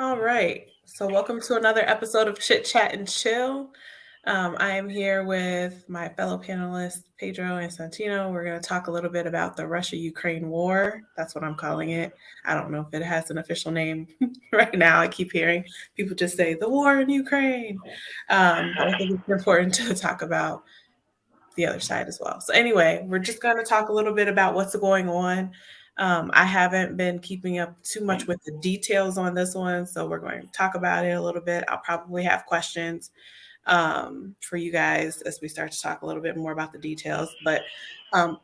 All right. So, welcome to another episode of Chit Chat and Chill. I am here with my fellow panelists, Pedro and Santino. We're going to talk a little bit about the Russia Ukraine war. That's what I'm calling it. I don't know if it has an official name right now. I keep hearing people just say the war in Ukraine. But I think it's important to talk about the other side as well. So, anyway, we're just going to talk a little bit about what's going on. I haven't been keeping up too much with the details on this one, so we're going to talk about it a little bit. I'll probably have questions for you guys as we start to talk a little bit more about the details. But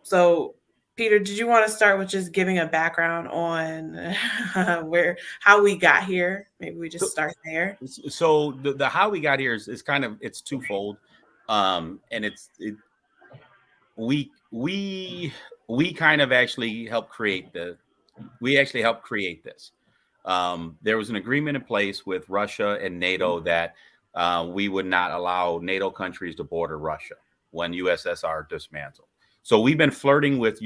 so, Peter, did you want to start with just giving a background on how we got here? Maybe we just start there. So the how we got here is kind of it's twofold, and we kind of actually helped create this. There was an agreement in place with Russia and NATO that we would not allow NATO countries to border Russia when USSR dismantled. So we've been flirting with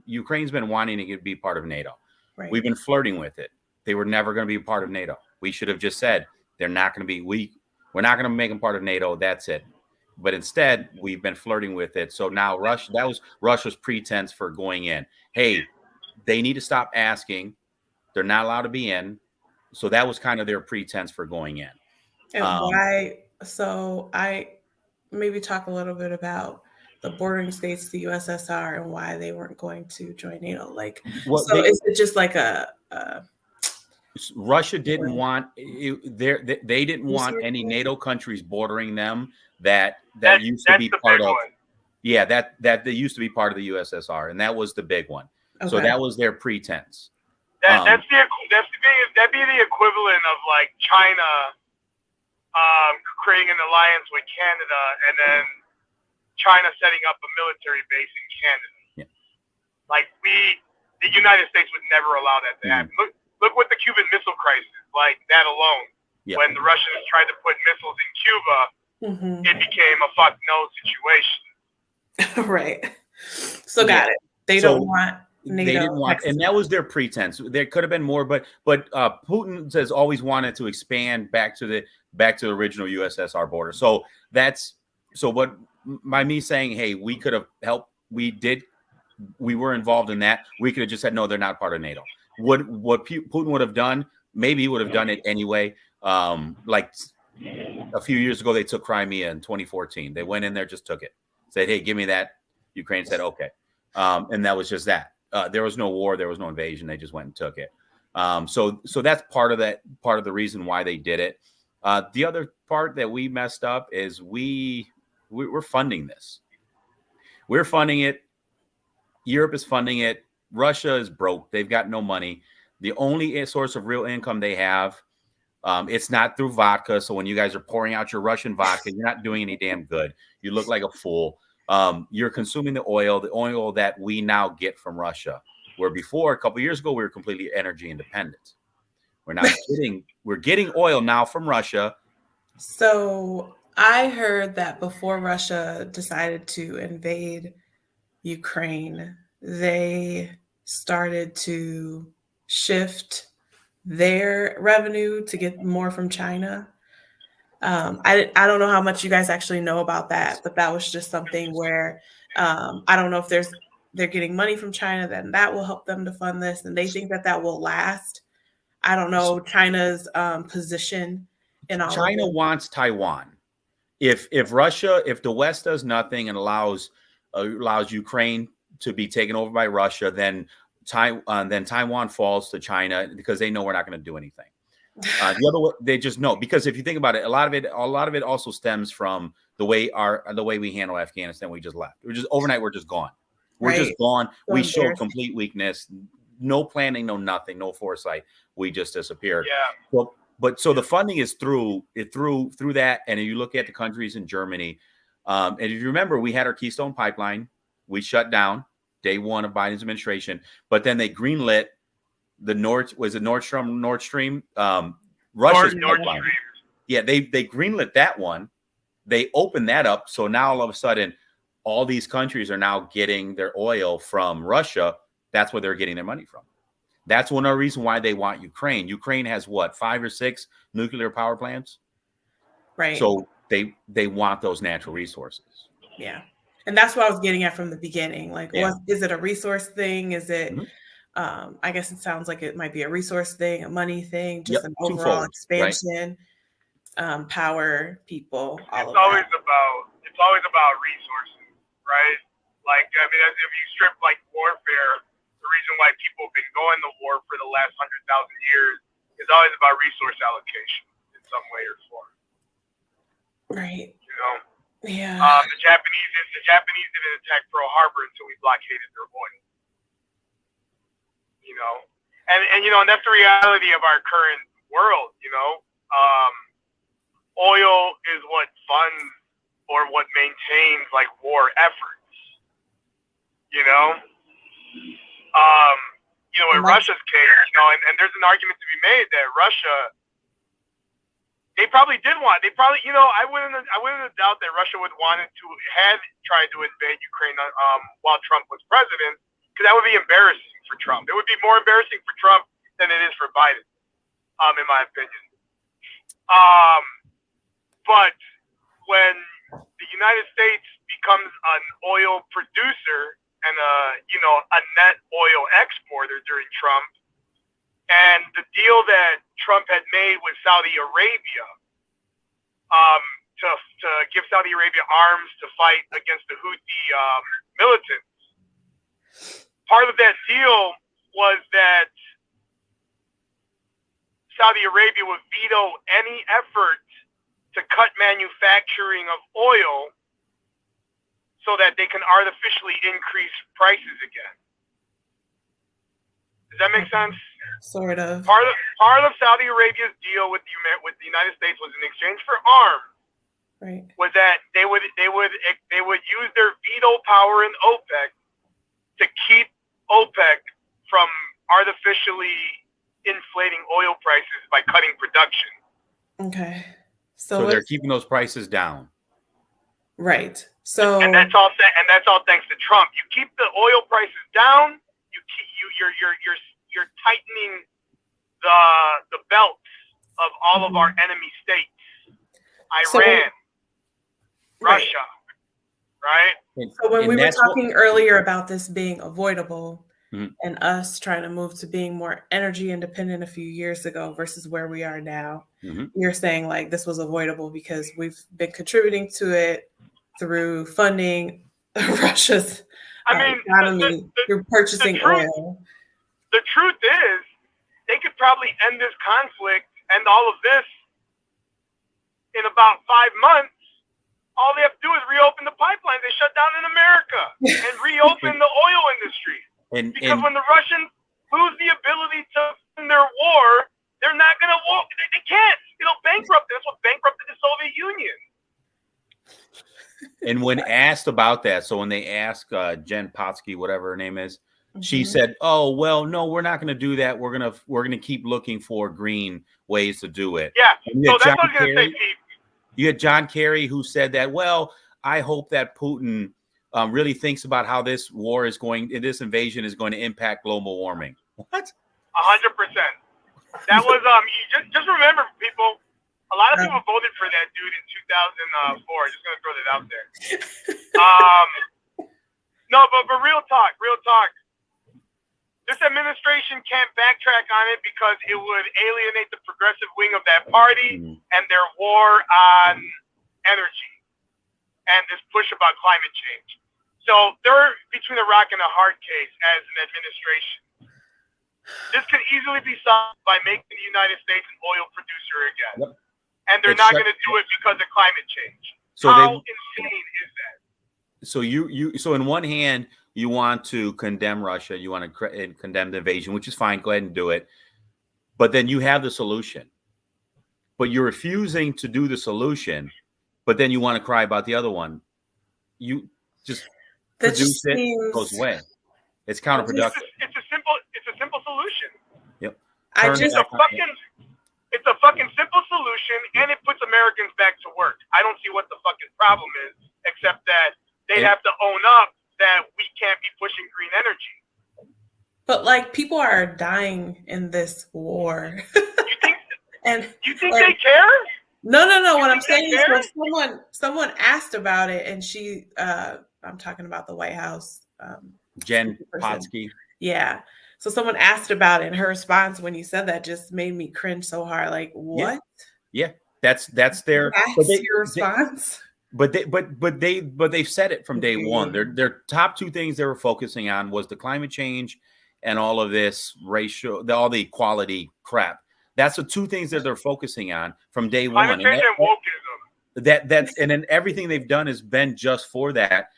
Ukraine's been wanting to be part of NATO. Right. We've been flirting with it. They were never going to be a part of NATO. We should have just said they're not going to be. We're not going to make them part of NATO. That's it. But instead, we've been flirting with it. So now that was Russia's pretense for going in. Hey, they need to stop asking. They're not allowed to be in. So that was kind of their pretense for going in. And why? So I maybe talk a little bit about the bordering states to the USSR and why they weren't going to join NATO. Is it just like Russia didn't want they didn't want any NATO countries bordering them that used to be part of. Yeah, that they used to be part of the USSR, and that was the big one. Okay. So that was their pretense. That'd be the equivalent of like China creating an alliance with Canada, and then China setting up a military base in Canada. Yeah. Like the United States would never allow that to happen. Look with the Cuban Missile Crisis, like that alone. Yeah. When the Russians tried to put missiles in Cuba, it became a fuck no situation. Right. So got it. They don't want NATO. They didn't want, and that was their pretense. There could have been more, but Putin has always wanted to expand back to the original USSR border. So what by me saying, hey, we could have helped. We were involved in that. We could have just said no, they're not part of NATO. What Putin would have done, maybe he would have done it anyway. Like a few years ago, they took Crimea in 2014. They went in there, just took it, said, hey, give me that. Ukraine said, okay. And that was just that. There was no war. There was no invasion. They just went and took it. So that's part of the reason why they did it. The other part that we messed up is we're funding this. We're funding it. Europe is funding it. Russia is broke. They've got no money. The only source of real income they have, it's not through vodka. So when you guys are pouring out your Russian vodka, you're not doing any damn good. You look like a fool. You're consuming the oil that we now get from Russia, where before, a couple of years ago, we were completely energy independent. We're getting oil now from Russia. So I heard that before Russia decided to invade Ukraine, they started to shift their revenue to get more from China. I don't know how much you guys actually know about that, but that was just something where I don't know if they're getting money from China, then that will help them to fund this, and they think that will last. I don't know China's position in all. China wants Taiwan. If the West does nothing and allows Ukraine to be taken over by Russia, then Taiwan falls to China because they know we're not going to do anything. The other way, they just know, because if you think about it, a lot of it also stems from the way we handle Afghanistan. We just left. We're just gone. We're just gone. We showed complete weakness, no planning, no nothing, no foresight. We just disappeared. Yeah. So the funding is through that. And if you look at the countries in Germany, and if you remember, we had our Keystone Pipeline. We shut down day one of Biden's administration, but then they greenlit the Nord Stream? Russia's pipeline. Yeah, they greenlit that one. They opened that up. So now all of a sudden, all these countries are now getting their oil from Russia. That's where they're getting their money from. That's one of the reasons why they want Ukraine. Ukraine has what, 5 or 6 nuclear power plants? Right. So they want those natural resources. Yeah. And that's what I was getting at from the beginning. Like, is it a resource thing? Is it, I guess it sounds like it might be a resource thing, a money thing, just an overall expansion, power, people, all of that. It's always about resources, right? Like, I mean, if you strip like warfare, the reason why people have been going to war for the last 100,000 years is always about resource allocation in some way or form. Right. You know? Yeah. The Japanese didn't attack Pearl Harbor until we blockaded their oil. You know? And you know, and that's the reality of our current world, you know? Oil is what funds or what maintains like war efforts. You know? You know, in Russia's case, you know, and there's an argument to be made that Russia, they probably, you know, I wouldn't have doubt that Russia had tried to invade Ukraine while Trump was president, because that would be embarrassing for Trump. It would be more embarrassing for Trump than it is for Biden, in my opinion. But when the United States becomes an oil producer and a net oil exporter during Trump, and the deal that Trump had made with Saudi Arabia to give Saudi Arabia arms to fight against the Houthi militants, part of that deal was that Saudi Arabia would veto any effort to cut manufacturing of oil so that they can artificially increase prices again. Does that make sense? Sort of. Part of Saudi Arabia's deal with the United States was in exchange for arms. Right. Was that they would use their veto power in OPEC to keep OPEC from artificially inflating oil prices by cutting production. Okay. So they're keeping those prices down. Right. So and that's all thanks to Trump. You keep the oil prices down, you're tightening the belts of all of our enemy states. Iran, Russia, right? So when we were talking earlier about this being avoidable and us trying to move to being more energy independent a few years ago versus where we are now, you're saying like this was avoidable because we've been contributing to it through funding Russia's economy, through purchasing oil. The truth is, they could probably end this conflict and all of this in about 5 months. All they have to do is reopen the pipelines they shut down in America and reopen the oil industry. Because when the Russians lose the ability to win their war, they're not going to walk. They can't. It'll bankrupt. That's what bankrupted the Soviet Union. And when asked about that, so when they asked Jen Psaki, whatever her name is, she said, "Oh well, no, we're not going to do that. We're gonna keep looking for green ways to do it." Yeah. So that's what I was going to say, Pete. You had John Kerry who said that. Well, I hope that Putin really thinks about how this this invasion is going to impact global warming. What? 100%. That was just remember, people. A lot of people voted for that dude in 2004. Just gonna throw that out there. No, but real talk. This administration can't backtrack on it because it would alienate the progressive wing of that party and their war on energy and this push about climate change. So they're between a rock and a hard case as an administration. This could easily be solved by making the United States an oil producer again. Yep. And they're not going to do it because of climate change. So how insane is that? So in one hand, you want to condemn Russia, you want to condemn the invasion, which is fine. Go ahead and do it. But then you have the solution. But you're refusing to do the solution, but then you want to cry about the other one. You just produce it, it goes away. It's counterproductive. It's a simple solution. Yep. It's a fucking simple solution, and it puts Americans back to work. I don't see what the fucking problem is, except that they have to own up that we can't be pushing green energy. But like people are dying in this war. You think they care? No. What I'm saying is when someone asked about it, and she, I'm talking about the White House. Jen Psaki. Yeah. So someone asked about it, and her response when you said that just made me cringe so hard. Like, what? Yeah. That's your response. But they've said it from day one. Their top two things they were focusing on was the climate change and all of this racial, all the equality crap. That's the two things that they're focusing on from day one. Climate change and wokeism. That's and then everything they've done has been just for that.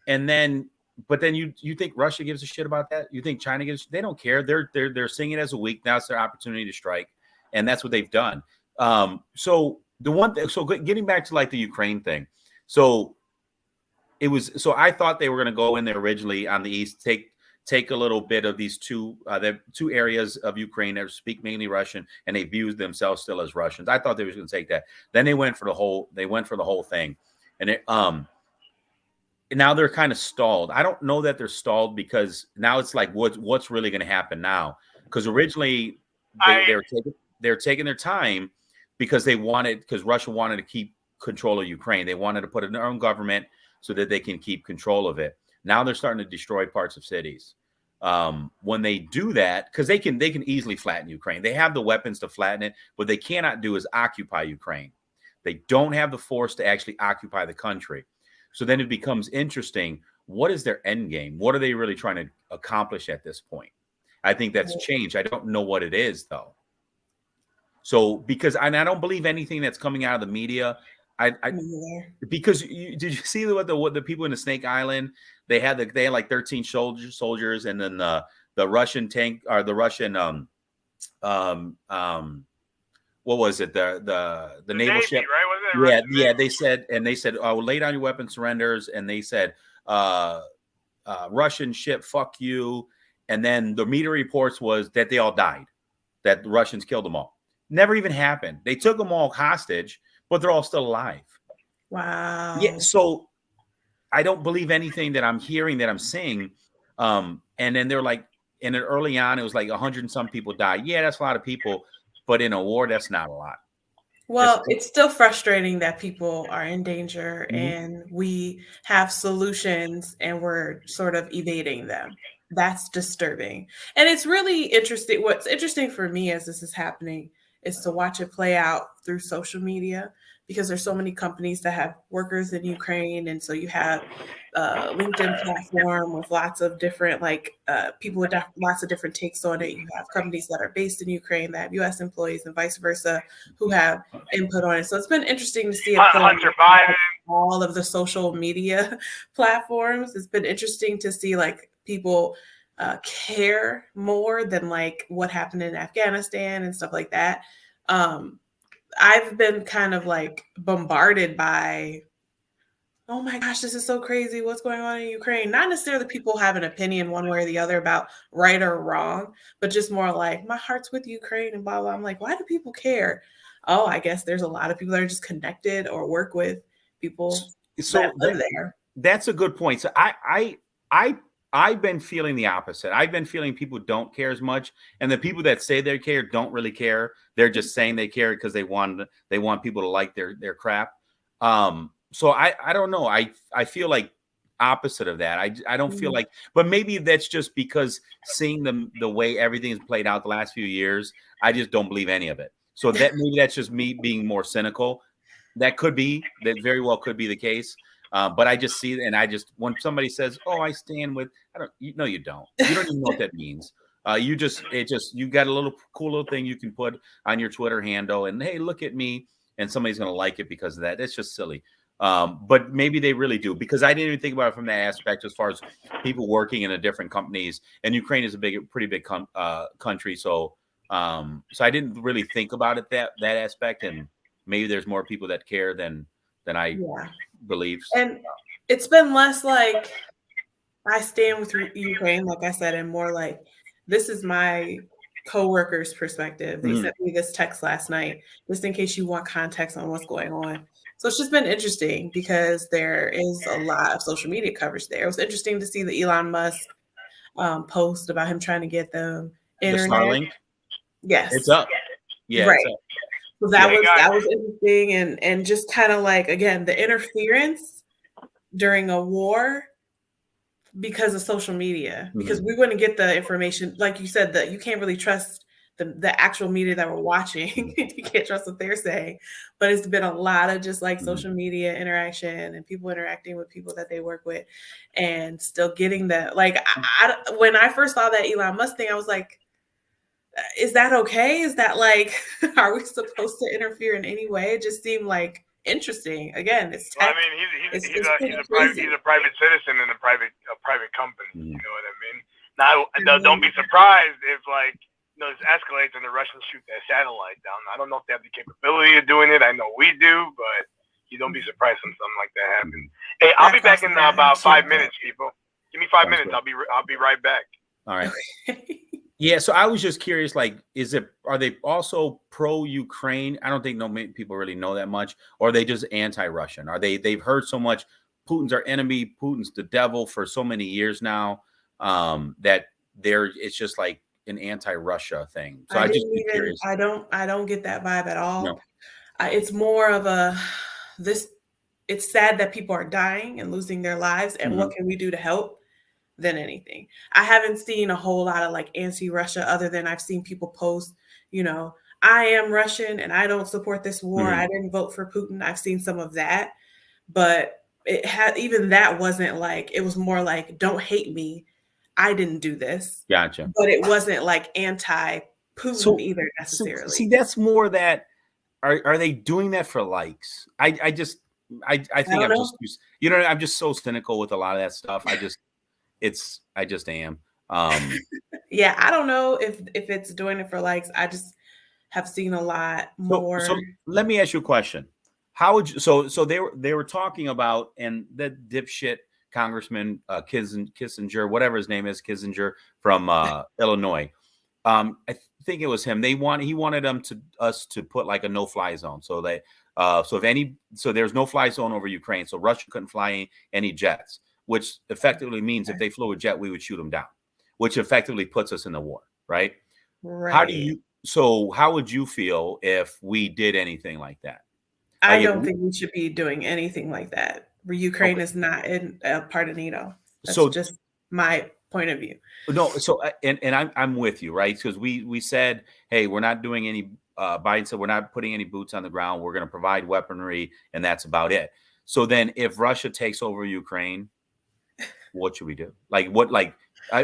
And then, but then you think Russia gives a shit about that? You think China gives? They don't care. They're seeing it as a weak. Now it's their opportunity to strike, and that's what they've done. So the one thing. So getting back to like the Ukraine thing. So it was. So I thought they were going to go in there originally on the east, take a little bit of these two areas of Ukraine that speak mainly Russian, and they view themselves still as Russians. I thought they were going to take that. Then they went for the whole thing, and it now they're kind of stalled. I don't know that they're stalled because now it's like what's really going to happen now? Because originally they were taking their time because Russia wanted to keep control of Ukraine. They wanted to put in their own government so that they can keep control of it. Now they're starting to destroy parts of cities. When they do that, because they can easily flatten Ukraine. They have the weapons to flatten it. What they cannot do is occupy Ukraine. They don't have the force to actually occupy the country. So then it becomes interesting. What is their end game? What are they really trying to accomplish at this point? I think that's changed. I don't know what it is, though. So I don't believe anything that's coming out of the media. Because did you see what the people in the Snake Island, they had like 13 soldiers, and then the Russian tank or the Russian what was it, the naval Navy, ship, right? Yeah, they said oh, lay down your weapons, surrenders, and they said Russian ship, fuck you. And then the media reports was that they all died, that the Russians killed them all. Never even happened. They took them all hostage, but they're all still alive. Wow. Yeah. So I don't believe anything that I'm hearing, that I'm seeing. And then they're like, and then early on, it was like 100 and some people died. Yeah, that's a lot of people, but in a war, that's not a lot. Well, it's still frustrating that people are in danger, and we have solutions and we're sort of evading them. That's disturbing. And it's really interesting. What's interesting for me as this is happening is to watch it play out through social media, because there's so many companies that have workers in Ukraine. And so you have a LinkedIn platform with lots of different people with lots of different takes on it. You have companies that are based in Ukraine that have U.S. employees and vice versa who have input on it. So it's been interesting to see Hunter Biden, all of the social media platforms. It's been interesting to see like people care more than like what happened in Afghanistan and stuff like that. I've been kind of like bombarded by, oh my gosh, this is so crazy. What's going on in Ukraine? Not necessarily people have an opinion one way or the other about right or wrong, but just more like my heart's with Ukraine and blah, blah. I'm like, why do people care? Oh, I guess there's a lot of people that are just connected or work with people that live there. That's a good point. So I've been feeling the opposite. I've been feeling people don't care as much, and the people that say they care don't really care. They're just saying they care because they want people to like their crap. So I don't know. I feel like opposite of that. I don't feel like, but maybe that's just because seeing the way everything has played out the last few years, I just don't believe any of it. So maybe that's just me being more cynical. That very well could be the case. But I just see it, and when somebody says, "Oh, I stand with," you don't. You don't even know what that means. You got a little cool little thing you can put on your Twitter handle, and hey, look at me, and somebody's gonna like it because of that. It's just silly. But maybe they really do, because I didn't even think about it from that aspect as far as people working in the different companies. And Ukraine is pretty big country, so I didn't really think about it that aspect, and maybe there's more people that care than I believe. And it's been less like I stand with Ukraine, like I said, and more like this is my coworker's perspective. They sent me this text last night, just in case you want context on what's going on. So it's just been interesting because there is a lot of social media coverage there. It was interesting to see the Elon Musk post about him trying to get them internet. The Starlink? Yes. It's up. Yeah, right. It's up. So that was interesting, and just kind of like, again, the interference during a war because of social media, because we wouldn't get the information, like you said, that you can't really trust the actual media that we're watching. You can't trust what they're saying, but it's been a lot of just like social media interaction and people interacting with people that they work with, and still getting that. Like, when I first saw that Elon Musk thing, I was like, is that okay? Is that like, are we supposed to interfere in any way? It just seemed like interesting. Again, it's tech. Well, I mean, he's a private citizen in a private company. You know what I mean? Now, don't be surprised if, like, this escalates and the Russians shoot that satellite down. I don't know if they have the capability of doing it. I know we do, but you don't be surprised when something like that happens. Hey, I'll be back in about 5 minutes, people. Give me 5 minutes. I'll be right back. All right. Yeah, so I was just curious, like, are they also pro-Ukraine? I don't think many people really know that much, or are they just anti-Russian? They've heard so much Putin's our enemy, Putin's the devil for so many years now, that it's just like an anti-Russia thing. So I just be curious. I don't get that vibe at all. No. It's more of it's sad that people are dying and losing their lives, and what can we do to help than anything. I haven't seen a whole lot of like anti-Russia, other than I've seen people post, I am Russian and I don't support this war. I didn't vote for Putin. I've seen some of that, but even that wasn't like, it was more like, don't hate me, I didn't do this. Gotcha. But it wasn't like anti-Putin either necessarily. See, that's more that, are they doing that for likes? I think I'm just, I'm just so cynical with a lot of that stuff. I just am. Yeah, I don't know if it's doing it for likes. I just have seen a lot more. So let me ask you a question. How would you, so they were talking about, and that dipshit Congressman Kissinger, whatever his name is, Kissinger from Illinois. I think it was him. He wanted us to put like a no-fly zone. So there's no-fly zone over Ukraine. So Russia couldn't fly any jets, which effectively means if they flew a jet, we would shoot them down, which effectively puts us in the war, right? Right. How would you feel if we did anything like that? I don't think we should be doing anything like that. Ukraine is not a part of NATO. That's just my point of view. No, and I'm with you, right? Because we said, hey, we're not doing any. Biden said we're not putting any boots on the ground. We're going to provide weaponry, and that's about it. So then, if Russia takes over Ukraine, what should we do? Like what? Like you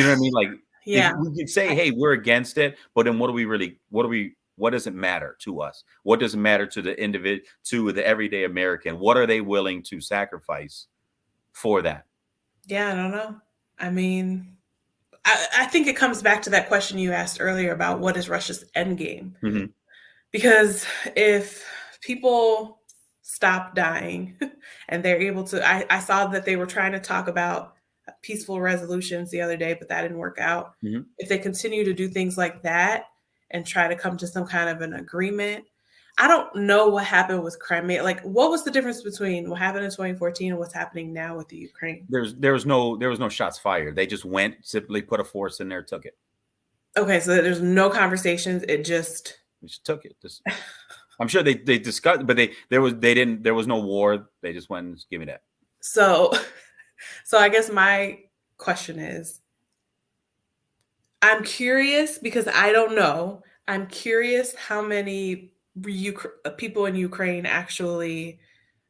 know what I mean? Like, yeah, we could say, hey, we're against it, but then what does it matter to us? What does it matter to the individual, to the everyday American? What are they willing to sacrifice for that? Yeah, I don't know. I mean, I think it comes back to that question you asked earlier about what is Russia's end game? Mm-hmm. Because if people stop dying and they're able to, I saw that they were trying to talk about peaceful resolutions the other day, but that didn't work out. Mm-hmm. If they continue to do things like that and try to come to some kind of an agreement, I don't know what happened with Crimea. Like, what was the difference between what happened in 2014 and what's happening now with the Ukraine? There was no shots fired. They just simply put a force in there, took it. Okay, so there's no conversations. We just took it. I'm sure they discussed, but there was no war. They just went and give me that. So I guess my question is, I'm curious because I don't know. I'm curious how many people in Ukraine actually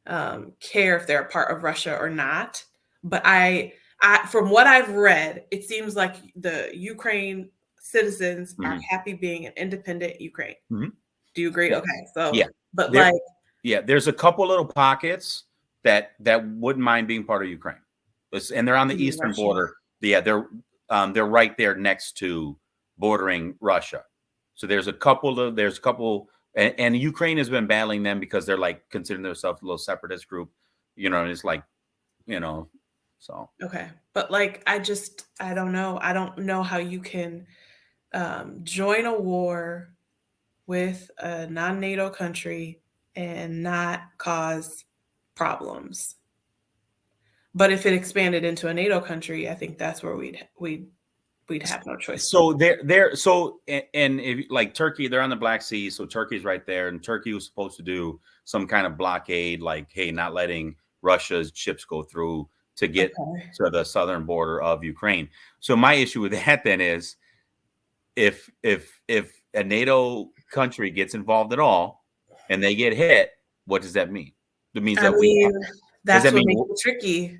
care if they're a part of Russia or not. But I from what I've read, it seems like the Ukraine citizens are happy being an independent Ukraine. Mm-hmm. Do you agree? Yeah. Okay, so yeah, but there's a couple little pockets that wouldn't mind being part of Ukraine, and they're on the eastern border. Yeah, they're right there next to bordering Russia. So there's a couple, and Ukraine has been battling them because they're like considering themselves a little separatist group, and it's like, so. Okay. But like, I don't know. I don't know how you can join a war with a non-NATO country and not cause problems. But if it expanded into a NATO country, I think that's where we'd have no choice. So and if like Turkey, they're on the Black Sea, so Turkey's right there, and Turkey was supposed to do some kind of blockade, like, hey, not letting Russia's ships go through to get to the southern border of Ukraine. So my issue with that then is if a NATO country gets involved at all and they get hit, what does that mean? It means that that's what makes it tricky.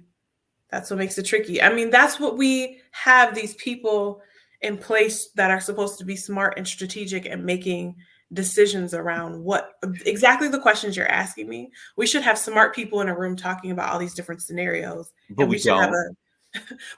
That's what makes it tricky. I mean, that's what we have these people in place that are supposed to be smart and strategic and making decisions around what exactly the questions you're asking me. We should have smart people in a room talking about all these different scenarios. But we should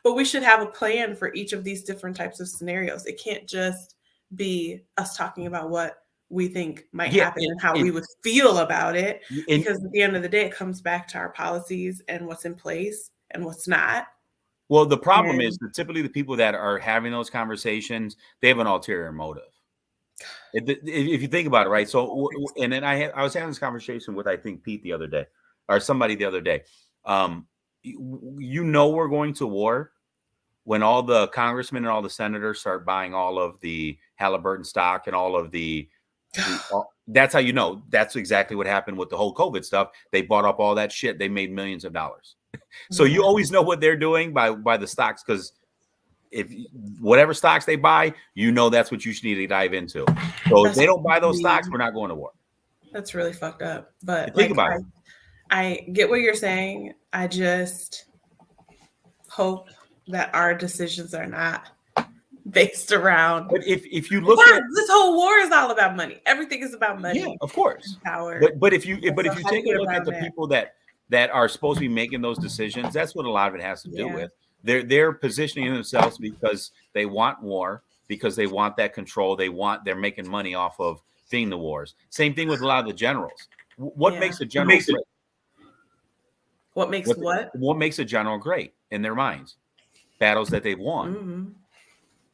but we should have a plan for each of these different types of scenarios. It can't just be us talking about what we think might happen and how we would feel about it. Because at the end of the day, it comes back to our policies and what's in place and what's not. Well, the problem is that typically the people that are having those conversations, they have an ulterior motive. If you think about it, right? So, and then I was having this conversation with, I think, Pete the other day, or somebody the other day. We're going to war when all the congressmen and all the senators start buying all of the Halliburton stock and all of that's how you know. That's exactly what happened with the whole COVID stuff. They bought up all that shit. They made millions of dollars. So you always know what they're doing by the stocks, because if whatever stocks they buy, that's what you should need to dive into. So if they don't buy those stocks, we're not going to war. That's really fucked up. But think about it. I get what you're saying. I just hope that our decisions are not based around. But if you look at this whole war is all about money. Everything is about money. Yeah, of course. Power. But if you take a look at the people that are supposed to be making those decisions, that's what a lot of it has to do with. They're positioning themselves because they want war, because they want that control. They're making money off of seeing the wars. Same thing with a lot of the generals. What makes a general great? What makes a general great in their minds? Battles that they've won. Mm-hmm.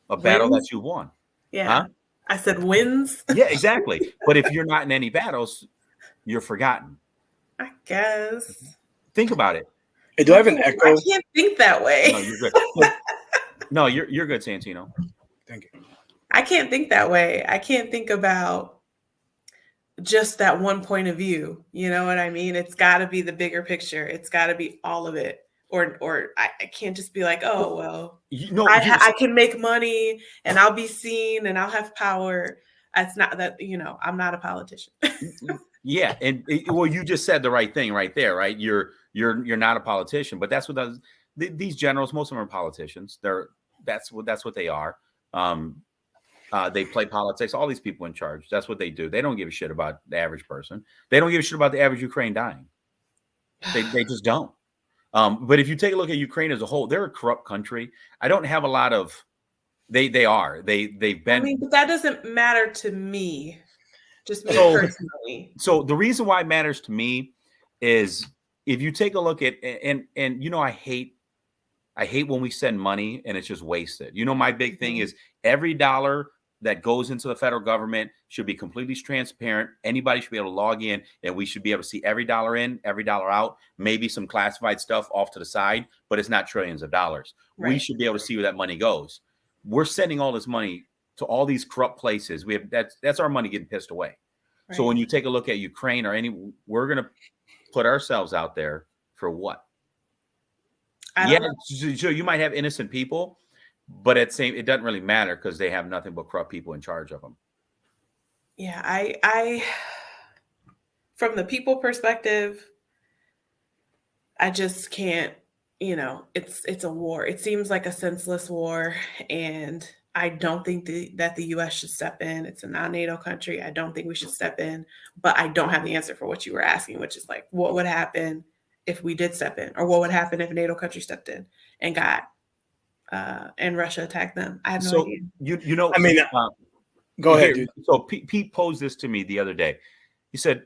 A battle that you won. Yeah. Huh? I said wins. Yeah, exactly. But if you're not in any battles, you're forgotten. I guess. Think about it. Hey, do I have an echo? I can't think that way. No, you're good. No, you're good, Santino. Thank you. I can't think that way. I can't think about just that one point of view. You know what I mean? It's got to be the bigger picture. It's got to be all of it. Or I can't just be like, oh, well, I can make money and I'll be seen and I'll have power. It's not that, I'm not a politician. Yeah. And you just said the right thing right there, right? You're not a politician, but that's what these generals, most of them are politicians. That's what they are. They play politics. All these people in charge, that's what they do. They don't give a shit about the average person. They don't give a shit about the average Ukraine dying. They just don't. But if you take a look at Ukraine as a whole, they're a corrupt country. I don't have a lot of. They've been. I mean, but that doesn't matter to me. Just me personally. So the reason why it matters to me is if you take a look at and I hate when we send money and it's just wasted. My big thing is every dollar that goes into the federal government should be completely transparent. Anybody should be able to log in and we should be able to see every dollar in, every dollar out, maybe some classified stuff off to the side, but it's not trillions of dollars. Right. We should be able to see where that money goes. We're sending all this money to all these corrupt places. That's our money getting pissed away. Right. So when you take a look at Ukraine we're going to put ourselves out there for what? So you might have innocent people, but it doesn't really matter because they have nothing but corrupt people in charge of them. Yeah, I from the people perspective, I just can't, it's a war. It seems like a senseless war, and I don't think that the U.S. should step in. It's a non-NATO country. I don't think we should step in, but I don't have the answer for what you were asking, which is like, what would happen if we did step in, or what would happen if a NATO country stepped in and and Russia attacked them? I have no idea. I mean, go ahead, dude. So Pete posed this to me the other day. He said,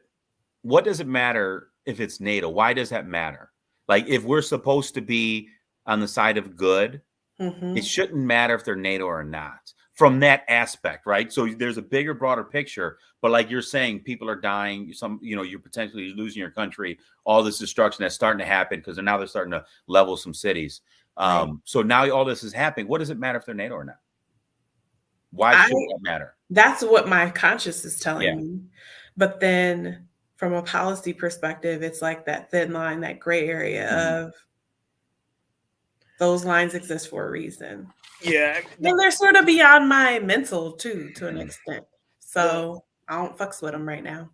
what does it matter if it's NATO? Why does that matter? Like, if we're supposed to be on the side of good, it shouldn't matter if they're NATO or not. from that aspect, right? So there's a bigger, broader picture. But like you're saying, people are dying. You're potentially losing your country. All this destruction that's starting to happen because now they're starting to level some cities. So now all this is happening. What does it matter if they're NATO or not? Why should that matter? That's what my conscience is telling me. But then from a policy perspective, it's like that thin line, that gray area of those lines exist for a reason. Yeah. And they're sort of beyond my mental too, to an extent. So I don't fucks with them right now.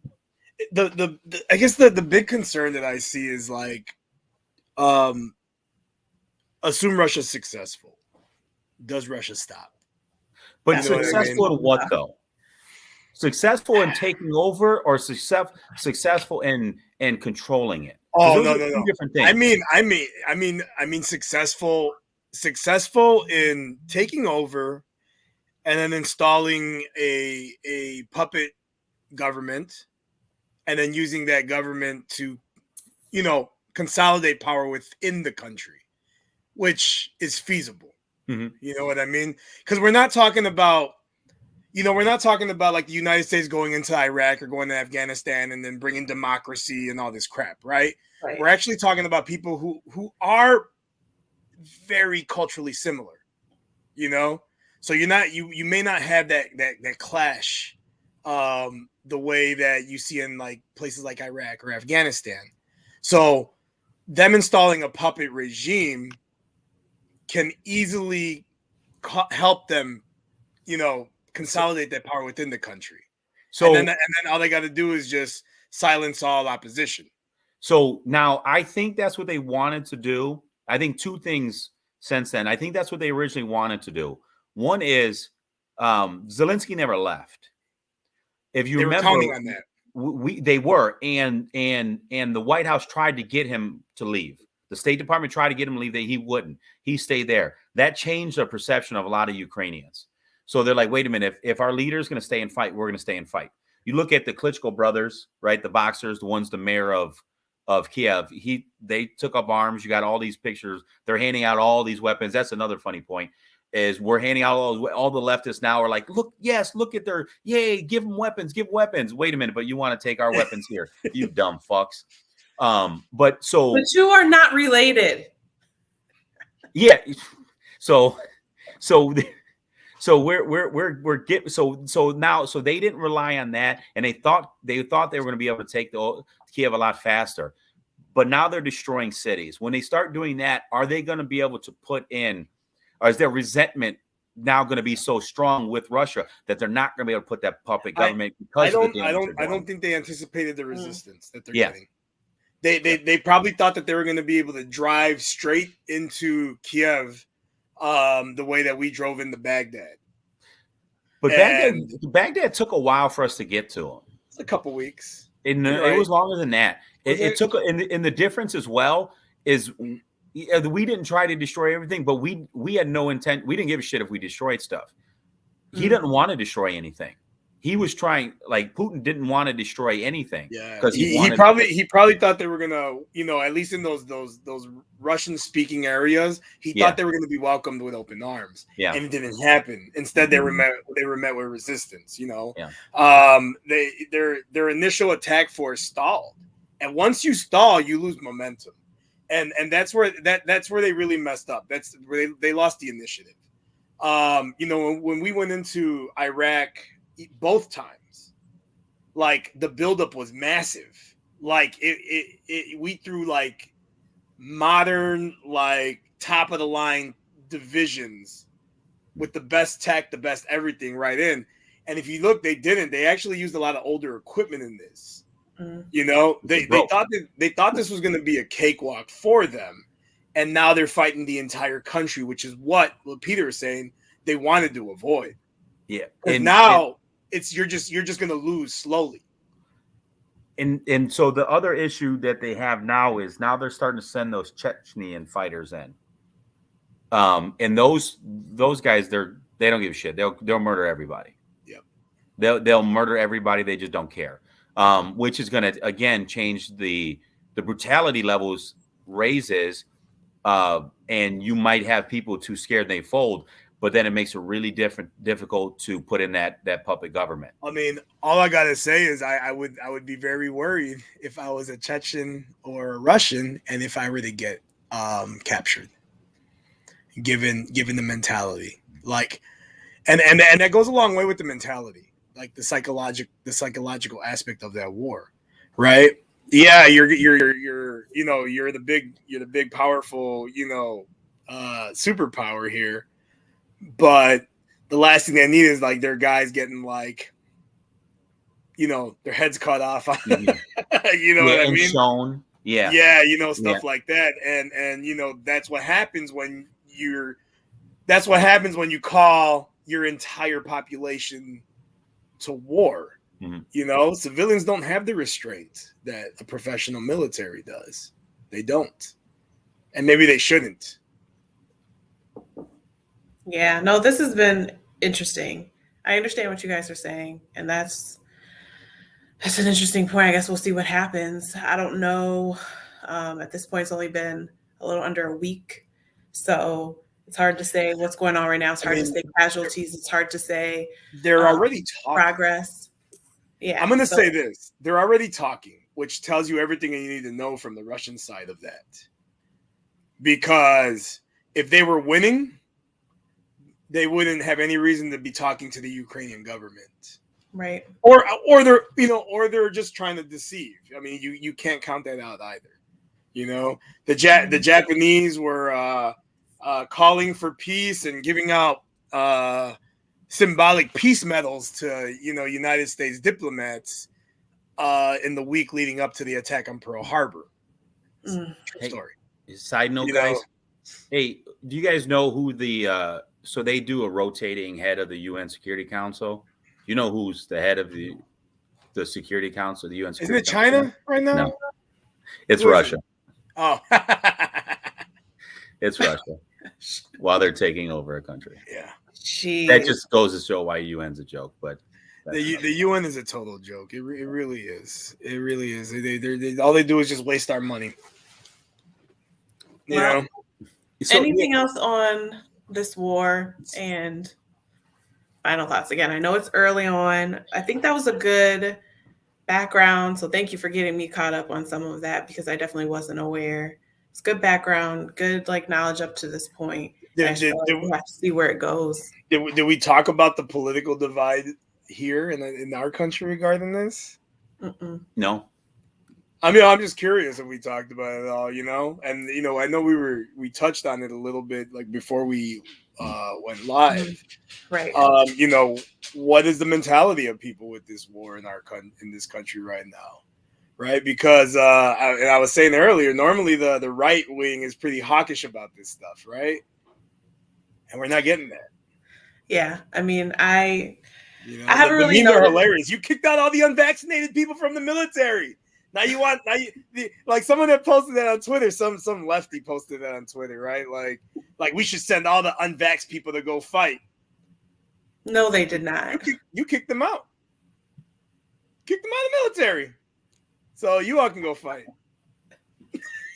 I guess the big concern that I see is like, assume Russia's successful. Does Russia stop? But successful in what though? Successful in taking over or successful in controlling it? Oh no. Different things. I mean successful in taking over and then installing a puppet government and then using that government to, consolidate power within the country, which is feasible. You know what I mean? Because we're not talking about like the United States going into Iraq or going to Afghanistan and then bringing democracy and all this crap, right? We're actually talking about people who are very culturally similar, So you may not have that clash, the way that you see in like places like Iraq or Afghanistan. So them installing a puppet regime can easily help them, consolidate that power within the country. So and then all they got to do is just silence all opposition. So now I think that's what they wanted to do. I think two things since then. I think that's what they originally wanted to do. One is Zelensky never left. If you remember, counting on that. They were, and the White House tried to get him to leave. The State Department tried to get him to leave. He wouldn't. He stayed there. That changed the perception of a lot of Ukrainians. So they're like, wait a minute, if our leader is going to stay and fight, we're going to stay and fight. You look at the Klitschko brothers, right? The boxers, the ones, the mayor of Kiev. They took up arms. You got all these pictures. They're handing out all these weapons. That's another funny point. Is we're handing out all the leftists now are like, look at their, yay, give them weapons, give weapons. Wait a minute, but you want to take our weapons here, you dumb fucks. But you are not related. Yeah. So we're getting so now they didn't rely on that, and they thought they were going to be able to take the Kiev a lot faster. But now they're destroying cities. When they start doing that, are they going to be able to put in, or is their resentment now going to be so strong with Russia that they're not going to be able to put that puppet government? I don't think they anticipated the resistance that they're getting. They probably thought that they were going to be able to drive straight into Kiev, the way that we drove into Baghdad. But Baghdad took a while for us to get to them. It's a couple weeks. It was longer than that. It took, and the difference as well is we didn't try to destroy everything, but we had no intent. We didn't give a shit if we destroyed stuff. He didn't want to destroy anything. He was trying, like Putin didn't want to destroy anything. Yeah, because he probably thought they were gonna, at least in those Russian speaking areas, he thought they were gonna be welcomed with open arms. Yeah, and it didn't happen. Instead, they were met with resistance. Their initial attack force stalled, and once you stall, you lose momentum, and that's where they really messed up. That's where they lost the initiative. When we went into Iraq. Both times, like the buildup was massive. Like we threw like modern, like top of the line divisions with the best tech, the best everything right in. And if you look, they didn't. They actually used a lot of older equipment in this. They thought this was going to be a cakewalk for them, and now they're fighting the entire country, which is what Peter is saying they wanted to avoid. Yeah, and now. You're just going to lose slowly. And so the other issue that they have now is now they're starting to send those Chechenian fighters in. And those guys, they don't give a shit. They'll murder everybody. Yep. They'll murder everybody. They just don't care. Which is going to again change the brutality levels raises, and you might have people too scared they fold. but then it makes it really difficult to put in that puppet government. I mean, all I gotta say is I would be very worried if I was a Chechen or a Russian, and if I were to get captured, given the mentality, like, and that goes a long way with the mentality, like the psychological aspect of that war, right? Yeah, you're the big powerful superpower here, but the last thing they need is like their guys getting like, their heads cut off. Mm-hmm. What I mean? Shown. Yeah. Stuff like that. And that's what happens when you call your entire population to war. Mm-hmm. Civilians don't have the restraint that a professional military does. They don't. And maybe they shouldn't. Yeah, no, this has been interesting. I understand what you guys are saying, and that's an interesting point. I guess we'll see what happens. I don't know. At this point, it's only been a little under a week, so it's hard to say what's going on right now. It's hard to say casualties. It's hard to say they're already talking. Progress. Yeah, I'm going to say this. They're already talking, which tells you everything you need to know from the Russian side of that. Because if they were winning, they wouldn't have any reason to be talking to the Ukrainian government. Right. Or they're just trying to deceive. I mean, you can't count that out either. The Japanese were calling for peace and giving out symbolic peace medals to United States diplomats in the week leading up to the attack on Pearl Harbor. True story. Side note, guys. Hey, do you guys know who the so they do a rotating head of the UN Security Council? You know who's the head of the Security Council, the UN Security Isn't it China right now? No. It's Russia. Oh. It's Russia. While they're taking over a country. Yeah. Jeez. That just goes to show why UN's a joke, but the UN is a total joke. It really is. It really is. They all they do is just waste our money. Anything else on this war and final thoughts? Again, I know it's early on. I think that was a good background. So thank you for getting me caught up on some of that, because I definitely wasn't aware. It's good background, good knowledge up to this point. We'll have to see where it goes. Did we talk about the political divide here in our country regarding this? No. I mean, I'm just curious if we talked about it all, and I know we touched on it a little bit like before we went live, right? What is the mentality of people with this war in this country right now, right? Because I was saying earlier, normally the right wing is pretty hawkish about this stuff, right? And we're not getting that. Yeah, I mean, I haven't really. The memes are hilarious. You kicked out all the unvaccinated people from the military. Now like someone that posted that on Twitter, some lefty posted that on Twitter, right? Like we should send all the unvaxxed people to go fight. No, they did not. You kicked them out. Kicked them out of the military. So you all can go fight.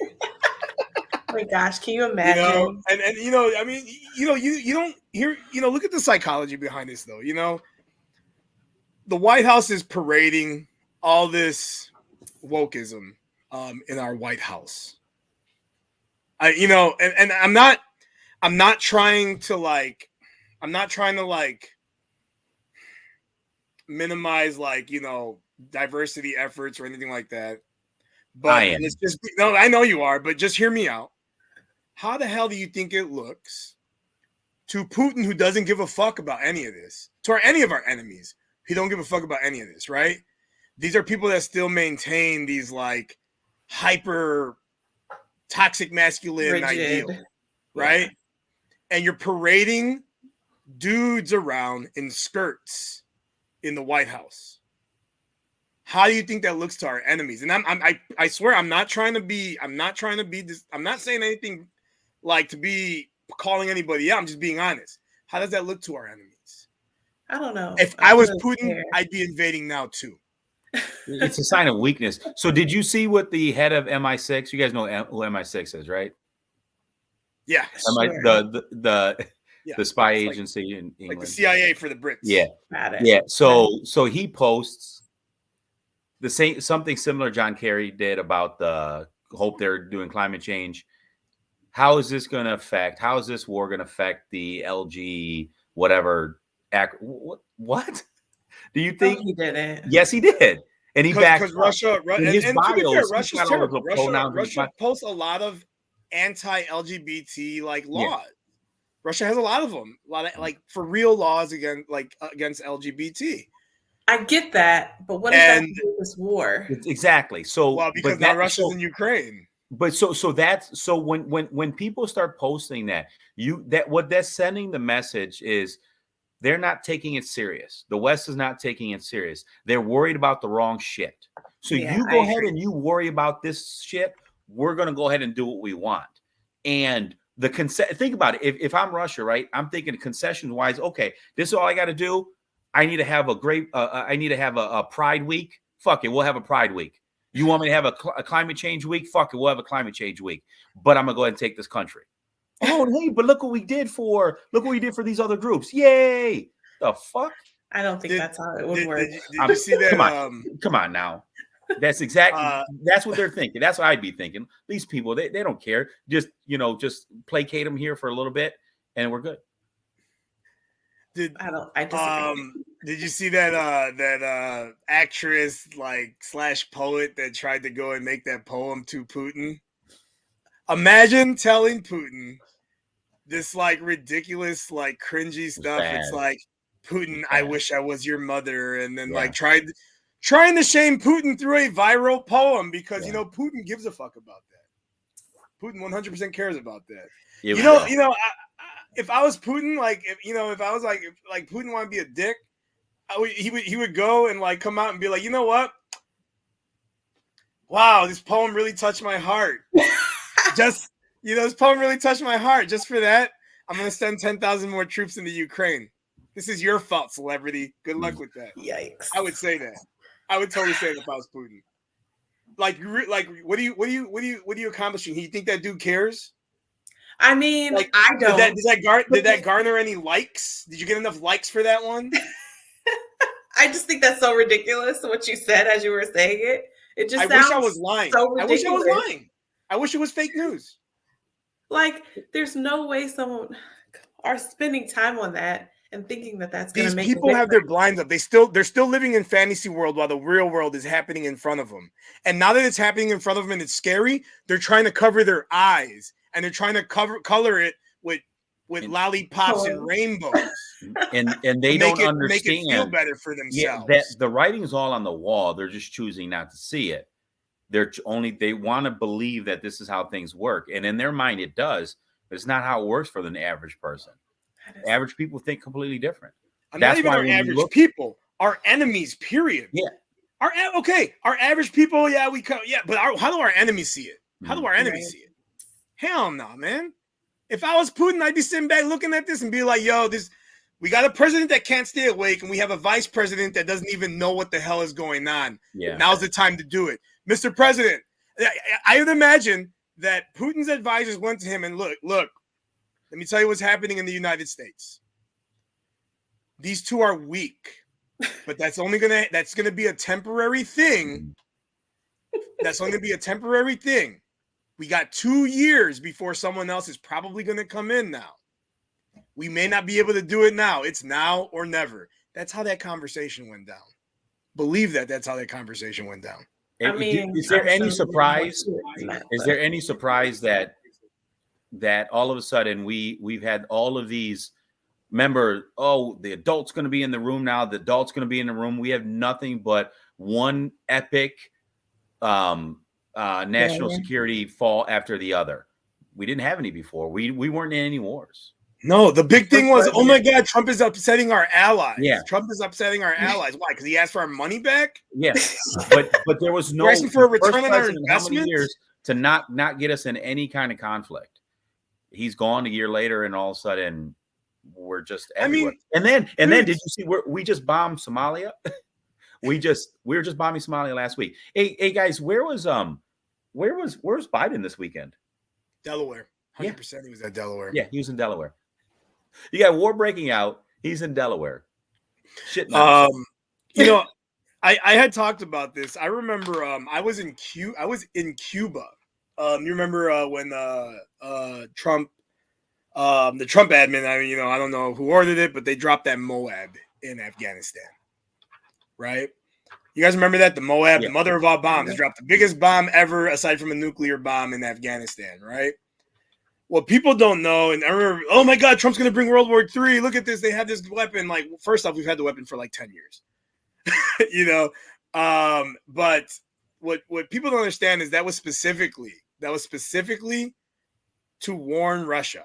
Oh my gosh, can you imagine? I mean, you don't hear, look at the psychology behind this though. The White House is parading all this wokeism in our White House. And I'm not trying to minimize diversity efforts or anything like that. But it's just I know you are, but just hear me out. How the hell do you think it looks to Putin, who doesn't give a fuck about any of this, to any of our enemies? He don't give a fuck about any of this, right? These are people that still maintain these hyper toxic masculine ideals, right? Yeah. And you're parading dudes around in skirts in the White House. How do you think that looks to our enemies? And I swear I'm not saying anything to be calling anybody out. I'm just being honest. How does that look to our enemies? I don't know. If I was Putin, I'd be invading now too. It's a sign of weakness. So did you see what the head of MI6, you guys know who MI6 is, right? Yeah. The the spy agency in England, like the CIA for the Brits. Yeah, yeah. So he posts the same something similar John Kerry did about the hope they're doing climate change. How is this going to affect? How is this war going to affect the LG whatever? What? Do you think he didn't? Yes, he did, and he backed because Russia. in his and bios, to be fair, Russia's all terrible. the Russia posts a lot of anti-LGBT laws. Russia has a lot of them, a lot of like for real laws against LGBT. I get that, but what is that to do with this war? Exactly. So because now Russia's in Ukraine. But so when people start posting that, what that's sending the message is they're not taking it serious. The West is not taking it serious. They're worried about the wrong shit. So you go ahead and you worry about this shit. We're going to go ahead and do what we want. And think about it. If I'm Russia, right, I'm thinking concession wise. Okay, this is all I got to do. I need to have a Pride week. Fuck it, we'll have a Pride week. You want me to have a climate change week? Fuck it, we'll have a climate change week. But I'm gonna go ahead and take this country. Oh, hey, but look what we did for these other groups. Yay! The fuck? I don't think that's how it would work. Did you see that? Come on now. That's exactly that's what they're thinking. That's what I'd be thinking. These people, they don't care. Just placate them here for a little bit, and we're good. I disagree. Did you see that actress / poet that tried to go and make that poem to Putin? Imagine telling Putin this ridiculous cringy stuff. It's like, Putin, I wish I was your mother, and then trying to shame Putin through a viral poem because Putin gives a fuck about that. Putin 100% cares about that. If I was Putin, if I was if Putin wanted to be a dick, he would go and come out and be like, you know what? Wow, this poem really touched my heart. This poem really touched my heart. Just for that, I'm gonna send 10,000 more troops into Ukraine. This is your fault, celebrity. Good luck with that. Yikes! I would say that. I would totally say that if I was Putin. What are you accomplishing? You think that dude cares? I mean, I don't. Did that garner any likes? Did you get enough likes for that one? I just think that's so ridiculous what you said as you were saying it. It just wish I was lying. So ridiculous. I wish I was lying. I wish it was fake news. There's no way someone are spending time on that and thinking that that's going to make people have their blinds up. They're still living in fantasy world while the real world is happening in front of them. And now that it's happening in front of them and it's scary, they're trying to cover their eyes. And they're trying to color it with lollipops and rainbows, and they don't understand. Make it feel better for themselves. Yeah, the writing is all on the wall. They're just choosing not to see it. They want to believe that this is how things work, and in their mind it does. But it's not how it works for the average person. Average people think completely different. That's not even our average people. Our enemies. Period. Yeah. Our average people. Yeah, but how do our enemies see it? How do our enemies see it? Hell no, man. If I was Putin, I'd be sitting back looking at this and be like, yo, we got a president that can't stay awake, and we have a vice president that doesn't even know what the hell is going on. Yeah. Now's the time to do it. Mr. President, I would imagine that Putin's advisors went to him and look, let me tell you what's happening in the United States. These two are weak, but that's gonna be a temporary thing. That's only gonna be a temporary thing. We got 2 years before someone else is probably going to come in now. We may not be able to do it now. It's now or never. That's how that conversation went down. Believe that's how that conversation went down. I mean, is there any surprise? Is there any surprise that all of a sudden we've had all of these? Remember, the adult's going to be in the room now. The adult's going to be in the room. We have nothing but one epic national security fall after the other. We didn't have any before. We weren't in any wars. No, the big thing was, oh my God, Trump is upsetting our allies. Yeah. Trump is upsetting our allies. Why? Because he asked for our money back? Yeah. but there was no asking for a return on our investment. How many years to not get us in any kind of conflict. He's gone a year later, and all of a sudden we're just everywhere. And then did you see we just bombed Somalia? we were just bombing Somalia last week. Hey guys, where's Biden this weekend? Delaware. 100% he was at Delaware. Yeah, he was in Delaware. You got war breaking out. He's in Delaware. Shit. You know, I had talked about this. I remember I was in Cuba. You remember when Trump, the Trump admin, I don't know who ordered it, but they dropped that Moab in Afghanistan. Right? You guys remember that? The Moab, the mother of all bombs, dropped the biggest bomb ever aside from a nuclear bomb in Afghanistan, right? What people don't know, and I remember, oh my God, Trump's going to bring World War III. Look at this. They have this weapon. Like, first off, we've had the weapon for like 10 years, but what people don't understand is that was specifically to warn Russia.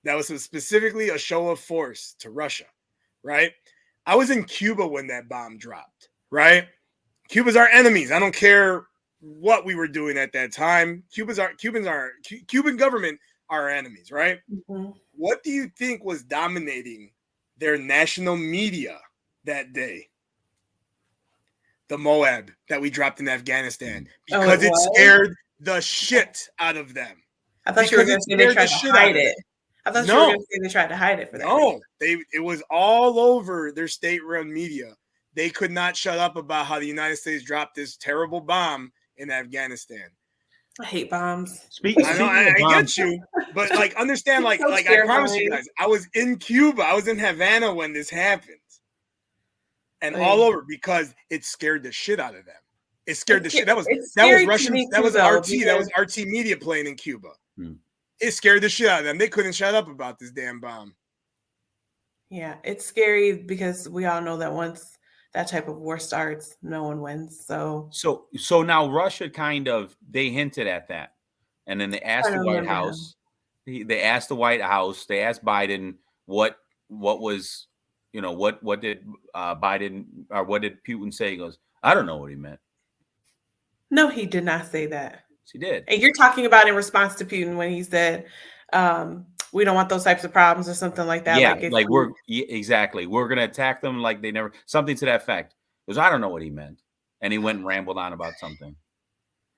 That was specifically a show of force to Russia, right? I was in Cuba when that bomb dropped, right? Cuba's our enemies. I don't care what we were doing at that time. Cuban government are our enemies, right? Mm-hmm. What do you think was dominating their national media that day? The Moab that we dropped in Afghanistan, because it scared the shit out of them. I thought you were going to say they tried to hide it. I thought you were going to say they tried to hide it for that. No, it was all over their state-run media. They could not shut up about how the United States dropped this terrible bomb in Afghanistan. I hate bombs. I get you, but like understand, like I promise you guys, I was in Cuba, I was in Havana when this happened, and all over because it scared the shit out of them. It scared the shit. That was Russian. That was RT. That was RT media playing in Cuba. It scared the shit out of them. They couldn't shut up about this damn bomb. Yeah, it's scary because we all know that once that type of war starts, no one wins. So now Russia they hinted at that, and then they asked the White House. They asked the White House. They asked Biden what was, what did Biden or what did Putin say? He goes, I don't know what he meant. No, he did not say that. He did. And you're talking about in response to Putin when he said, we don't want those types of problems or something like that. Yeah, exactly. We're going to attack them like they never, something to that effect. Because I don't know what he meant. And he went and rambled on about something.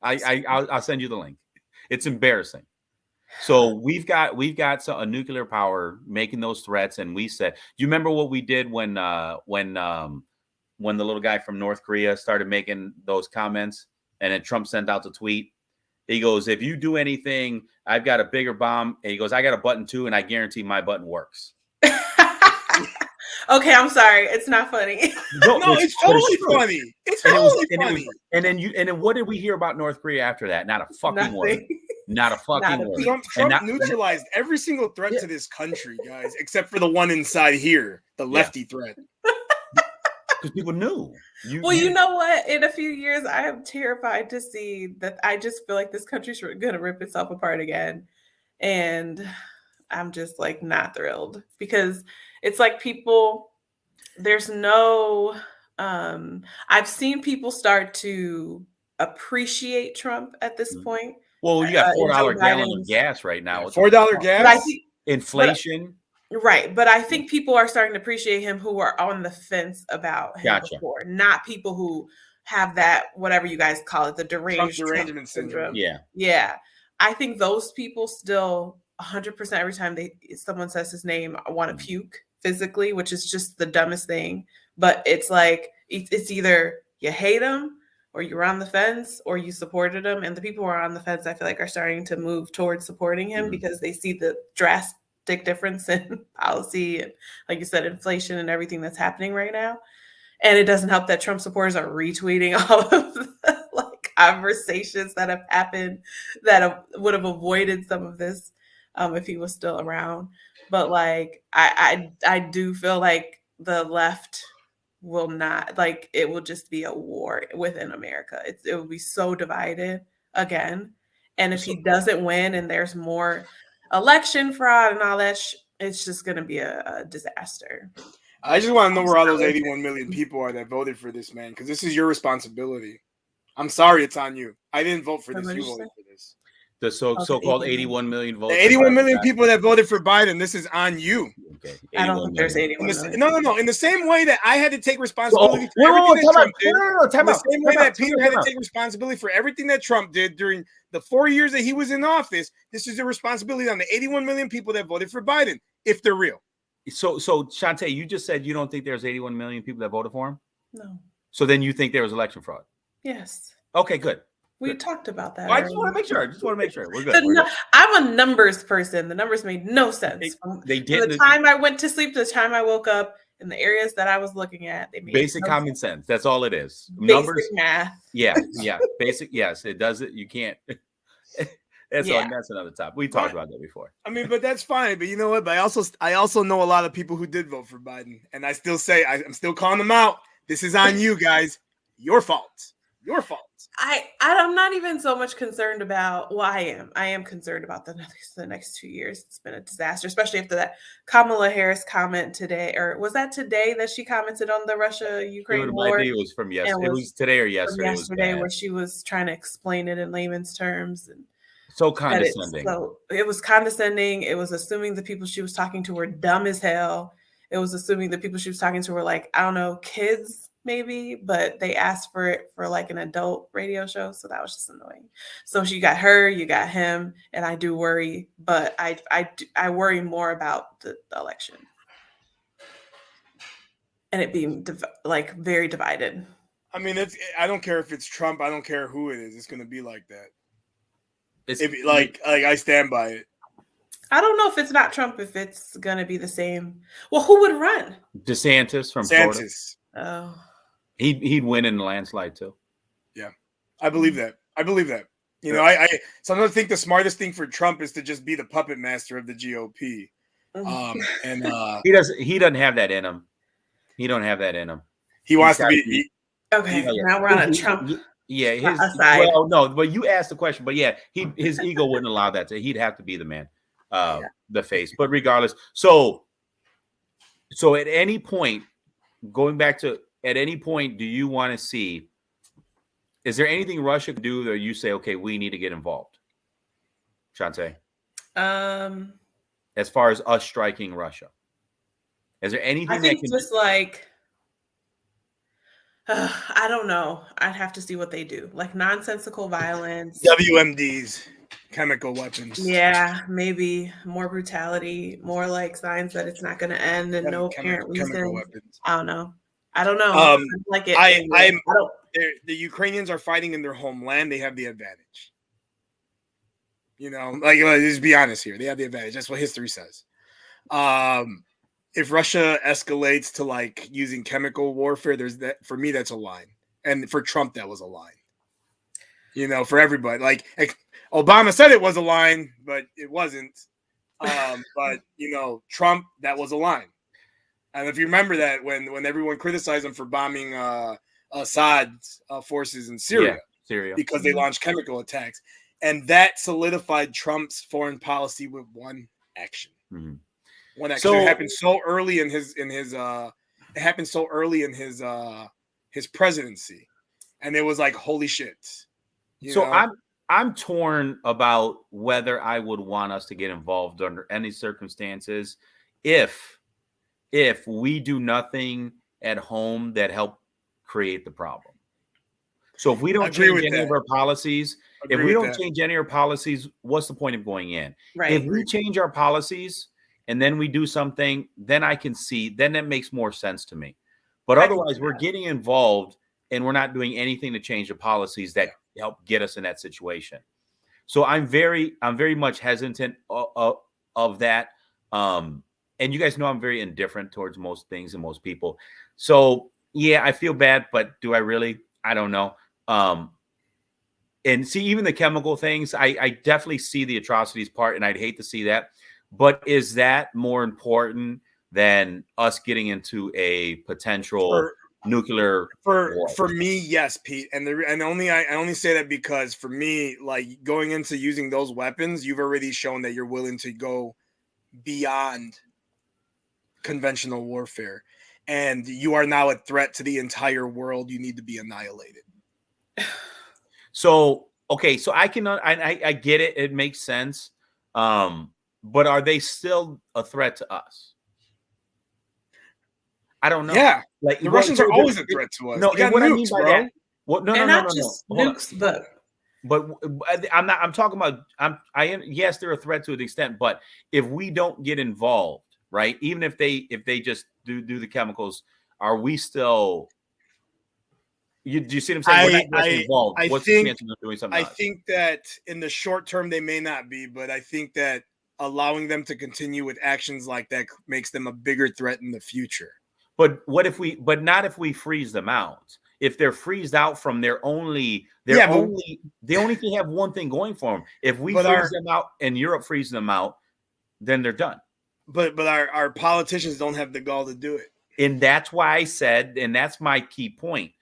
I'll send you the link. It's embarrassing. So we've got a nuclear power making those threats. And we said, do you remember what we did when the little guy from North Korea started making those comments and then Trump sent out the tweet? He goes, if you do anything, I've got a bigger bomb. And he goes, I got a button too, and I guarantee my button works. Okay, I'm sorry. It's not funny. No, it's totally funny. It's totally funny. And then what did we hear about North Korea after that? Not a fucking word. Not a fucking word. Trump neutralized every single threat to this country, guys, except for the one inside here, the lefty threat. Because people knew. You know what? In a few years, I am terrified to see that. I just feel like this country's going to rip itself apart again. And I'm just like not thrilled because it's like there's no, I've seen people start to appreciate Trump at this point. Well, you got $4 gallon of gas right now. $4 gas? Inflation. Right. But I think people are starting to appreciate him who are on the fence about him before, not people who have that, whatever you guys call it, the derangement syndrome. Yeah. Yeah. I think those people still 100% every time someone says his name, I want to puke physically, which is just the dumbest thing. But it's like, it's either you hate him or you're on the fence or you supported him. And the people who are on the fence, I feel like are starting to move towards supporting him because they see the drastic difference in policy and, like you said, inflation and everything that's happening right now. And it doesn't help that Trump supporters are retweeting all of the conversations that have happened that would have avoided some of this if he was still around. But I do feel like the left will not, it will just be a war within America. It will be so divided again. And if he doesn't win and there's more election fraud and all that, it's just going to be a disaster. I just want to know where all those 81 million people are that voted for this man, because this is your responsibility. I'm sorry, it's on you. I didn't vote for this. You voted for this. The so-called 81 million votes. The 81 million people that voted for Biden, this is on you. Okay. I don't think there's 81 million. No. In the same way that I had to take responsibility for everything that Trump did, in the same way that Peter had to take responsibility for everything that Trump did during the 4 years that he was in office, this is a responsibility on the 81 million people that voted for Biden, if they're real. So Shantae, you just said you don't think there's 81 million people that voted for him. No. So then you think there was election fraud? Yes. Okay, good. We talked about that. Well, I just want to make sure. We're good. We're good. I'm a numbers person. The numbers made no sense. From the time I went to sleep to the time I woke up, in the areas that I was looking at, they made basic common sense. That's all it is. Basic Numbers, math. Yeah. Basic. Yes, it does it. You can't. That's another topic. We talked about that before. I mean, but that's fine. But you know what? But I also know a lot of people who did vote for Biden, and I still say I'm still calling them out. This is on you guys. Your fault. Your fault. I'm not even so much concerned about. Well, I am concerned about the next 2 years. It's been a disaster, especially after that Kamala Harris comment today, or was that today that she commented on the Russia-Ukraine war? I think it was from yesterday. It was today or yesterday. Yesterday, where she was trying to explain it in layman's terms and so condescending. It was condescending. It was assuming the people she was talking to were dumb as hell. It was assuming the people she was talking to were like, I don't know, kids maybe, but they asked for it for like an adult radio show. So that was just annoying. So you got her, you got him, and I do worry, but I worry more about the election and it being like very divided. I mean, I don't care if it's Trump. I don't care who it is. It's going to be like that. Like I stand by it. I don't know if it's not Trump, if it's going to be the same. Well, who would run? DeSantis from Florida. Oh. He'd win in the landslide too. Yeah, I believe that. You know, I sometimes think the smartest thing for Trump is to just be the puppet master of the GOP. And he doesn't have that in him. He don't have that in him. He wants to be. Okay, now we're on a Trump. Yeah, but you asked the question, but yeah, his ego wouldn't allow that. He'd have to be the man, the face. But regardless, so at any point, going back to at any point, do you want to see? Is there anything Russia can do that you say, okay, we need to get involved? Shantae, as far as us striking Russia, is there anything? I think just like. I don't know. I'd have to see what they do. Like nonsensical violence. WMDs, chemical weapons. Yeah, maybe more brutality, more like signs that it's not going to end and no apparent reason. I don't know. Like it. The Ukrainians are fighting in their homeland. They have the advantage. You know, like let's be honest here. They have the advantage. That's what history says. If Russia escalates to like using chemical warfare, there's that for me, that's a line. And for Trump, that was a line. You know, for everybody, like Obama said it was a line, but it wasn't. But you know, Trump, that was a line. And if you remember that when everyone criticized him for bombing Assad's forces in Syria because they launched chemical attacks, and that solidified Trump's foreign policy with one action. Mm-hmm. When it happened so early in his presidency, and it was like holy shit. So I'm torn about whether I would want us to get involved under any circumstances if we do nothing at home that help create the problem. So if we don't change any of our policies, what's the point of going in? Right. If we change our policies and then we do something, then I can see, then that makes more sense to me. But otherwise, we're getting involved and we're not doing anything to change the policies that help get us in that situation. So I'm very much hesitant of that. And you guys know I'm very indifferent towards most things and most people. So yeah, I feel bad, but do I really? I don't know. And see, even the chemical things, I definitely see the atrocities part, and I'd hate to see that. But is that more important than us getting into a potential nuclear war? For me, yes, Pete. And I only say that because for me, like going into using those weapons, you've already shown that you're willing to go beyond conventional warfare, and you are now a threat to the entire world. You need to be annihilated. So okay, so I get it. It makes sense. But are they still a threat to us? I don't know. Yeah, like the Russians are always a threat to us. No, what I mean by that. Nukes, but I'm not. I'm talking about. Yes, they're a threat to an extent. But if we don't get involved, right? Even if they just do the chemicals, are we still? Do you see what I'm saying? We're not directly involved. What's the chance of them doing something? I think that in the short term they may not be, but I think that allowing them to continue with actions like that makes them a bigger threat in the future. But what if we? But not if we freeze them out. If they're freezed out from they only thing have one thing going for them. If we freeze them out and Europe freezes them out, then they're done. But our politicians don't have the gall to do it. And that's why I said, and that's my key point.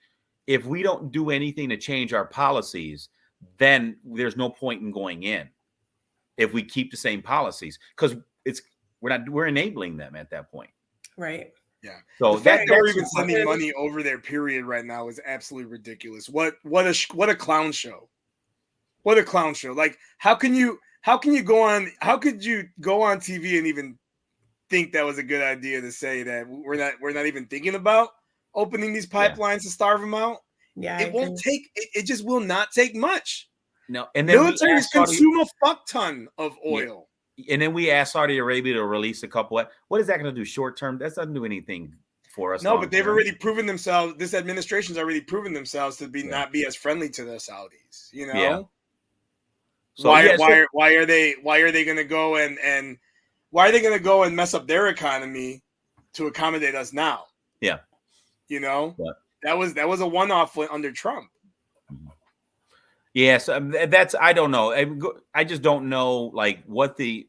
If we don't do anything to change our policies, then there's no point in going in. If we keep the same policies, because we're enabling them at that point. Right. Yeah. So the fact that we're even sending money over their period right now is absolutely ridiculous. What a clown show. What a clown show. Like, how could you go on TV and even think that was a good idea to say that we're not even thinking about opening these pipelines to starve them out? Yeah. It just will not take much. No, and then militaries consume a fuck ton of oil. And then we asked Saudi Arabia to release a couple. What is that going to do short term? That doesn't do anything for us. No, but they've already proven themselves. This administration's already proven themselves to not be as friendly to the Saudis. You know. Yeah. So why are they going to go and why are they going to go and mess up their economy to accommodate us now? Yeah. You know, that was a one-off under Trump. Yes, that's I don't know. I just don't know like what's the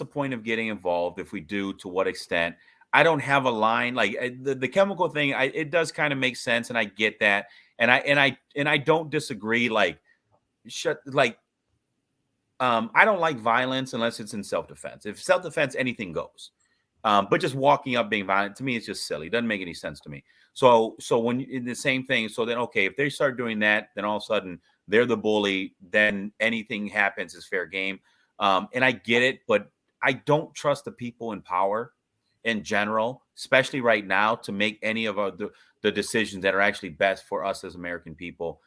point of getting involved if we do, to what extent. I don't have a line like the chemical thing. It does kind of make sense, and I get that, and I don't disagree. Like I don't like violence unless it's in self-defense. If self-defense, anything goes. But just walking up being violent, to me, it's just silly. It doesn't make any sense to me. So when in the same thing, so then, okay, if they start doing that, then all of a sudden they're the bully, then anything happens is fair game. And I get it, but I don't trust the people in power in general, especially right now, to make any of the decisions that are actually best for us as American people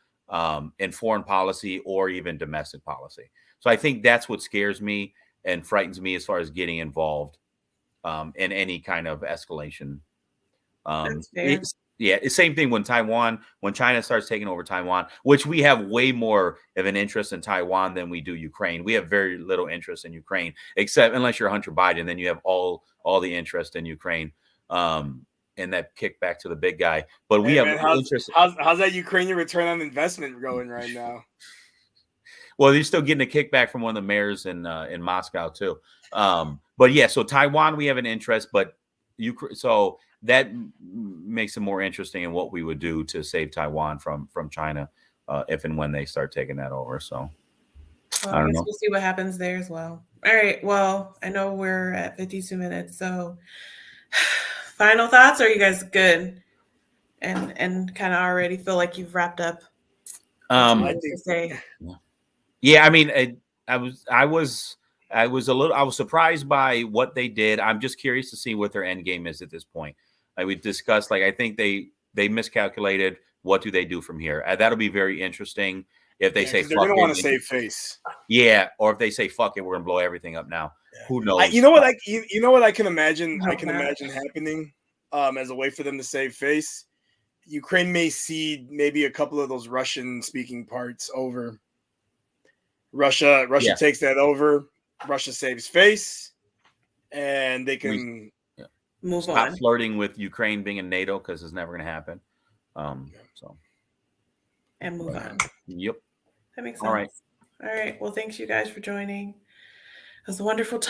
in foreign policy or even domestic policy. So I think that's what scares me and frightens me as far as getting involved in any kind of escalation. It's the same thing when China starts taking over Taiwan, which we have way more of an interest in Taiwan than we do Ukraine. We have very little interest in Ukraine, except unless you're Hunter Biden, then you have all the interest in Ukraine. And that kickback to the big guy. But we have interest. How's that Ukrainian return on investment going right now? Well, you're still getting a kickback from one of the mayors in Moscow too. But yeah, so Taiwan, we have an interest, but so that makes it more interesting in what we would do to save Taiwan from China if and when they start taking that over. So I don't know. We'll see what happens there as well. All right. Well, I know we're at 52 minutes, so final thoughts? Are you guys good? And kind of already feel like you've wrapped up. I mean, I was surprised by what they did. I'm just curious to see what their end game is at this point. Like we discussed, I think they miscalculated. What do they do from here? That'll be very interesting. If they say they're going to want to save face, or if they say fuck it, we're going to blow everything up now. Yeah. Who knows? You know what I can imagine. I can imagine happening as a way for them to save face. Ukraine may cede maybe a couple of those Russian-speaking parts over. Russia takes that over. Russia saves face, and they can move stop on. Flirting with Ukraine being in NATO because it's never going to happen. And move on. Yep. That makes sense. All right. Well, thanks you guys for joining. It was a wonderful time.